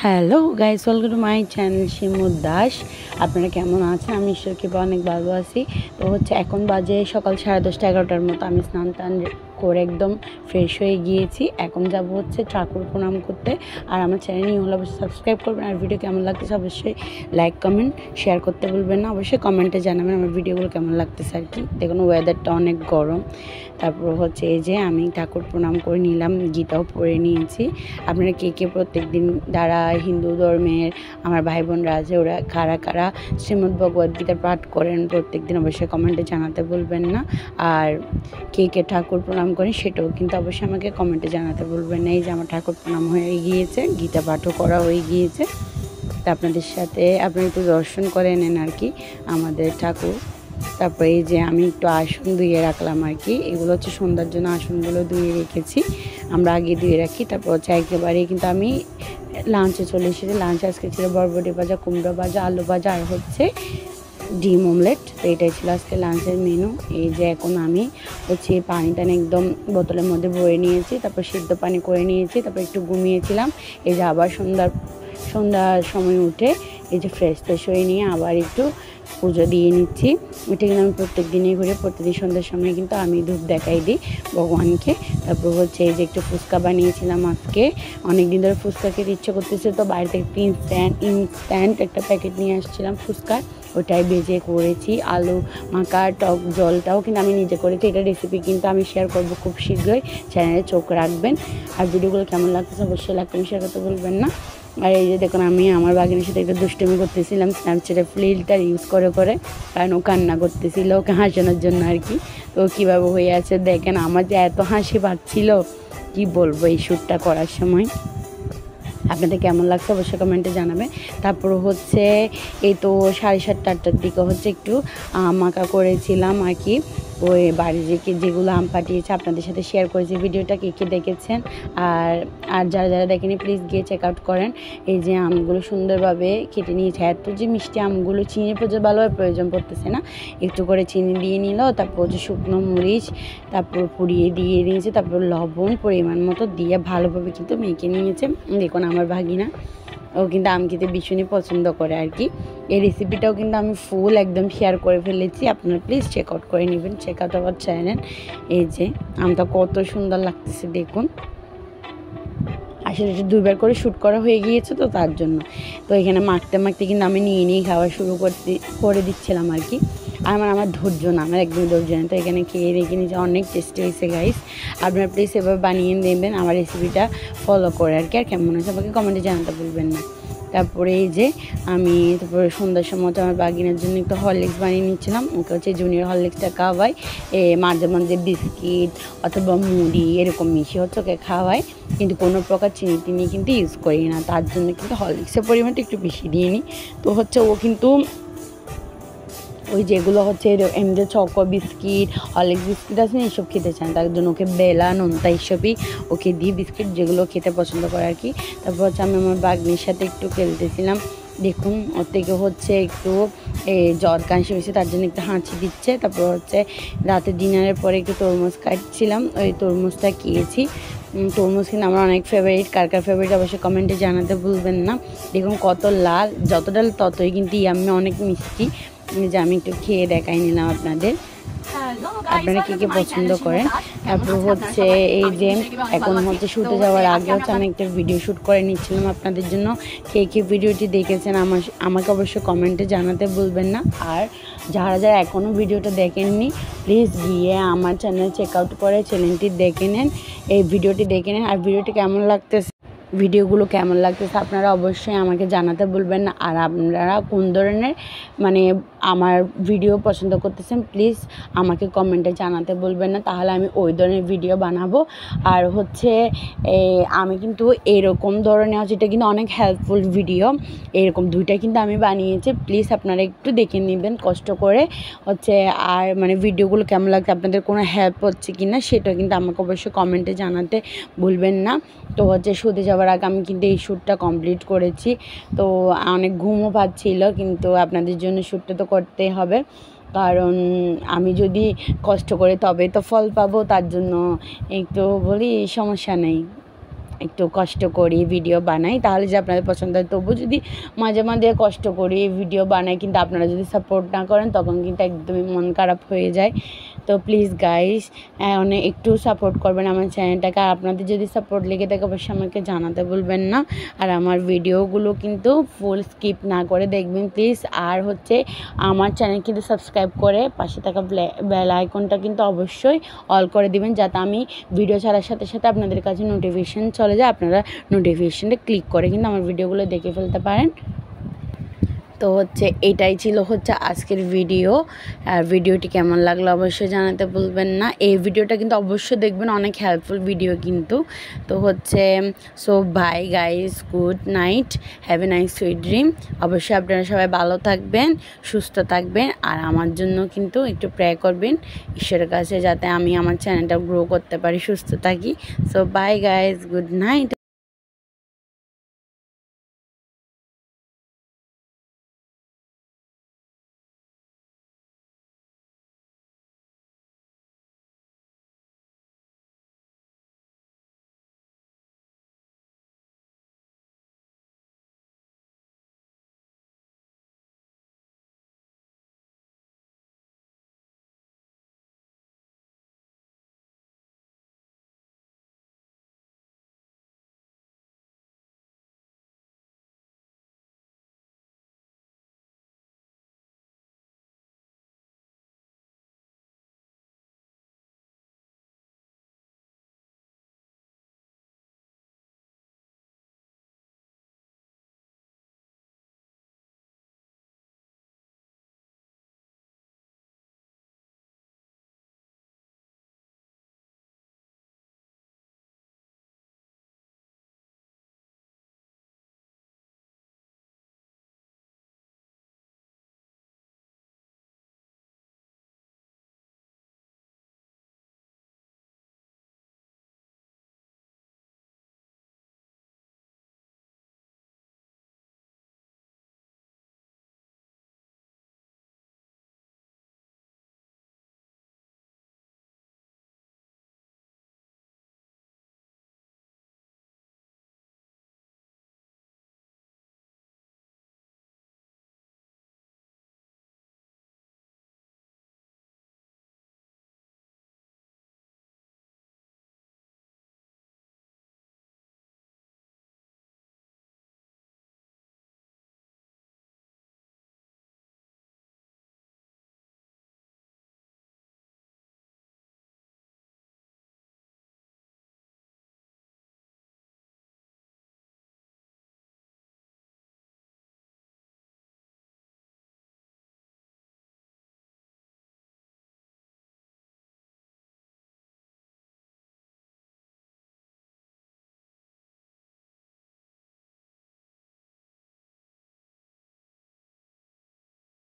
Hello guys, welcome to my channel Shimu Das. আপনারা কেমন আছেন? আমি ঈশ্বরকে অনেক ভালো আছি। তো এখন বাজে সকাল 10:30-11টার মতো। আমি স্নান টান করে একদম ফ্রেশ হয়ে গিয়েছি। এখন যাব ঠাকুর প্রণাম করতে। আর আমার চ্যানেল নিয়ে হলে অবশ্যই সাবস্ক্রাইব করবেন। আর ভিডিও কেমন লাগতেছে অবশ্যই লাইক কমেন্ট শেয়ার করতে ভুলবেন না। অবশ্যই কমেন্টে জানাবেন আমার ভিডিওগুলো কেমন লাগতেছে আর কি। দেখুন ওয়েদারটা অনেক গরম। তারপর এই যে আমি ঠাকুর প্রণাম করে নিলাম, গীতাও পড়ে নিয়েছি। আপনারা কে কে প্রত্যেক দিন যারা হিন্দু ধর্মের আমার ভাই বোনরা আছে ওরা কারা কারা শ্রীমদ্ ভগবদ গীতা পাঠ করেন প্রত্যেক দিন অবশ্যই কমেন্টে জানাতে ভুলবেন না। আর কে কে ঠাকুর প্রণাম করেন সেটাও কিন্তু অবশ্যই আমাকে কমেন্টে জানাতে ভুলবেন না। এই যে আমার ঠাকুর প্রণাম হয়ে গিয়েছে, গীতা পাঠও করা হয়ে গিয়েছে। তা আপনাদের সাথে আপনারা একটু দর্শন করে নেন আর কি আমাদের ঠাকুর। তারপরে এই যে আমি একটু আসন ধুয়ে রাখলাম আর কি। এগুলো সন্ধ্যার জন্য আসনগুলো ধুয়ে রেখেছি, আমরা আগে ধুয়ে রাখি। তারপর একেবারে কিন্তু আমি লাঞ্চে চলে এসেছি। লাঞ্চ আজকে ছিল বরবটি ভাজা, কুমড়ো ভাজা, আলু ভাজা আর ডিম অমলেট। তো এটাই ছিল আজকে লাঞ্চের মেনু। এই যে এখন আমি পানি টানি একদম বোতলের মধ্যে ভরে নিয়েছি, তারপর সিদ্ধ পানি করে নিয়েছি, তারপর একটু ঘুমিয়েছিলাম। এই যে আবার সন্ধ্যার সময় উঠে এই যে ফ্রেশ হয়ে নিয়ে আবার একটু পুজো দিয়ে নিচ্ছি। এটা কিন্তু আমি প্রত্যেক দিনই করি। প্রতিদিন সন্ধ্যার সময় কিন্তু আমি ধূপ দেখাই দিই ভগবানকে। তারপর এই যে একটু ফুচকা বানিয়েছিলাম আজকে। অনেক দিন ধরে ফুচকা খেতে ইচ্ছে করতেছে, তো বাইরে থেকে ইনস্ট্যান্ট একটা প্যাকেট নিয়ে আসছিলাম ফুচকার, ওটাই ভেজে করেছি। আলু মাখা টক জলটাও কিন্তু আমি নিজে করেছি। এটা রেসিপি কিন্তু আমি শেয়ার করবো খুব শীঘ্রই, চ্যানেলে চোখ রাখবেন। আর ভিডিওগুলো কেমন লাগতেছে অবশ্যই লাইক কমেন্ট শেয়ার করতে বলবেন না। আর এই যে দেখুন আমি আমার বাগিনের সাথে একটা দুষ্টুমি করতেছিলাম স্ন্যাপচ্যাটে ফিল্টার ইউজ করে, কারণ ও কান্না করতেছিল, ওকে হাসানোর জন্য আর কি। তো কীভাবে হয়ে আছে দেখেন। আমার যে এত হাসি পাচ্ছিল কি বলবো এই শ্যুটটা করার সময়। আপনাদের কেমন লাগছে অবশ্যই কমেন্টে জানাবে। তারপর এই তো 7:30-8টার দিকে একটু মাখা করেছিলাম আর কি। ওই বাড়ি যেগুলো আম পাঠিয়েছে আপনাদের সাথে শেয়ার করেছি, ভিডিওটা কে দেখেছেন। আর যারা দেখেনি প্লিজ গিয়ে চেক আউট করেন। এই যে আমগুলো সুন্দরভাবে কেটে নিয়েছে। এত যে মিষ্টি আমগুলো, চিনি ভালোভাবে প্রয়োজন পড়তেছে না, একটু করে চিনি দিয়ে নিল। তারপর শুকনো মরিচ তারপর পুড়িয়ে দিয়ে দিয়েছে, তারপর লবণ পরিমাণ মতো দিয়ে ভালোভাবে কিন্তু মেখে নিয়েছে। দেখুন আমার ভাগিনা ও কিন্তু আম খেতে ভীষণই পছন্দ করে আর কি। এই রেসিপিটাও কিন্তু আমি ফুল একদম শেয়ার করে ফেলেছি, আপনারা প্লিজ চেক আউট করে নেবেন, চেক আউট আওয়ার চ্যানেল। এই যে আমটা কত সুন্দর লাগতেছে দেখুন। আসলে এটা 2বার করে শ্যুট করা হয়ে গিয়েছে তো তার জন্য। তো এখানে মাখতে কিন্তু আমি নিয়ে খাওয়া শুরু করে দিচ্ছিলাম আর কি। আমার ধৈর্য না, আমার একদমই ধৈর্য না। তো এখানে খেয়ে দেখে নিয়েছে, অনেক টেস্টি হয়েছে গাইস। আপনারা প্লিজ এভাবে বানিয়ে নেবেন আমার রেসিপিটা ফলো করে আর কি। আর কেমন হয়েছে আমাকে কমেন্টে জানাতে ভুলবেন না। তারপরে এই যে আমি সন্ধ্যার সময় আমার বাগিনের জন্য একটু হরলিক্স বানিয়ে নিচ্ছিলাম। ওকে জুনিয়র হরলিক্সটা খাওয়াই, মাঝে মাঝে বিস্কিট অথবা মুড়ি এরকম মিশিয়ে ওকে খাওয়াই, কিন্তু কোনো প্রকার চিনি কিন্তু ইউজ করি না। তার জন্য কিন্তু হরলিক্সের পরিমাণটা একটু বেশি দিয়ে নিই। তো ও কিন্তু ওই যেগুলো এমনি চকো বিস্কিট হরলিক্স বিস্কিট আছে না, এইসব খেতে চান। তার জন্য ওকে বেলা নোনতা এইসবই ওকে দিই বিস্কিট, যেগুলো খেতে পছন্দ করে আর কি। তারপর আমি আমার বাগনির সাথে একটু খেলতেছিলাম। দেখুন ওর থেকে একটু জ্বর কাশি হয়েছে, তার জন্য একটু হাঁচি দিচ্ছে। তারপর রাতে ডিনারের পরে একটু তরমুজ কাটছিলাম, ওই তরমুজটা খেয়েছি। তরমুজ কিন্তু আমার অনেক ফেভারিট। কার ফেভারিট অবশ্যই কমেন্টে জানাতে ভুলবেন না। দেখুন কত লাল, যতটা ততই কিন্তু ইয়াম্মি, অনেক মিষ্টি। যে আমি একটু খেয়ে দেখাই নিলাম আপনাদের, আপনারা কে পছন্দ করেন। তারপর এই যে এখন শুটে যাওয়ার আগে আমি একটা ভিডিও শ্যুট করে নিচ্ছিলাম আপনাদের জন্য। কে ভিডিওটি দেখেছেন আমাকে অবশ্যই কমেন্টে জানাতে ভুলবেন না। আর যারা এখনও ভিডিওটা দেখেননি প্লিজ গিয়ে আমার চ্যানেল চেক আউট করে চ্যানেলটি দেখে নেন, এই ভিডিওটি দেখে নেন। আর ভিডিওগুলো কেমন লাগতেছে আপনারা অবশ্যই আমাকে জানাতে ভুলবেন না। আর আপনারা কোন ধরনের আমার ভিডিও পছন্দ করতেছেন প্লিজ আমাকে কমেন্টে জানাতে বলবেন না, তাহলে আমি ওই ধরনের ভিডিও বানাবো। আর আমি কিন্তু এরকম ধরনের এটা কিন্তু অনেক হেল্পফুল ভিডিও, এরকম 2টা কিন্তু আমি বানিয়েছি। প্লিজ আপনারা একটু দেখে নেবেন কষ্ট করে। আর ভিডিওগুলো কেমন লাগছে, আপনাদের কোনো হেল্প হচ্ছে কি না সেটা কিন্তু আমাকে অবশ্যই কমেন্টে জানাতে ভুলবেন না। তো শুতে যাওয়ার আগে আমি কিন্তু এই শ্যুটটা কমপ্লিট করেছি। তো অনেক ঘুমও পাচ্ছিল, কিন্তু আপনাদের জন্য শ্যুটটা তো করতেই হবে, কারণ আমি যদি কষ্ট করে তবে তো ফল পাবো। তার জন্য একটু বলি সমস্যা নেই। একটু কষ্ট করি ভিডিও বানাই তাহলে যে আপনাদের পছন্দ হয়। তবু যদি মাঝে মাঝে কষ্ট করি ভিডিও বানাই কিন্তু আপনারা যদি সাপোর্ট না করেন তখন কিন্তু একদমই মন খারাপ হয়ে যায়। তো প্লিজ গাইস অনেক একটু সাপোর্ট করবেন আমার চ্যানেলটাকে। আর আপনাদের যদি সাপোর্ট লেগে থাকে অবশ্যই আমাকে জানাতে ভুলবেন না। আর আমার ভিডিওগুলো কিন্তু ফুল স্কিপ না করে দেখবেন প্লিজ। আর হচ্ছে আমার চ্যানেল কিন্তু সাবস্ক্রাইব করে পাশে থাকা বেল আইকনটা কিন্তু অবশ্যই অল করে দিবেন, যাতে আমি ভিডিও ছাড়ার সাথে সাথে আপনাদের কাছে নোটিফিকেশান চলে যায়, আপনারা নোটিফিকেশানটা ক্লিক করে কিন্তু আমার ভিডিওগুলো দেখে ফেলতে পারেন। তো হচ্ছে এটাই ছিল হচ্ছে আজকের ভিডিও। আর ভিডিওটি কেমন লাগলো অবশ্যই জানাতে ভুলবেন না। এই ভিডিওটা কিন্তু অবশ্যই দেখবেন, অনেক হেল্পফুল ভিডিও কিন্তু। তো হচ্ছে so bye guys, good night, have a nice sweet dream. অবশ্যই আপনারা সবাই ভালো থাকবেন, সুস্থ থাকবেন। আর আমার জন্য কিন্তু একটু প্রে করবেন ঈশ্বরের কাছে, যাতে আমি আমার চ্যানেলটা গ্রো করতে পারি, সুস্থ থাকি। So bye guys, good night.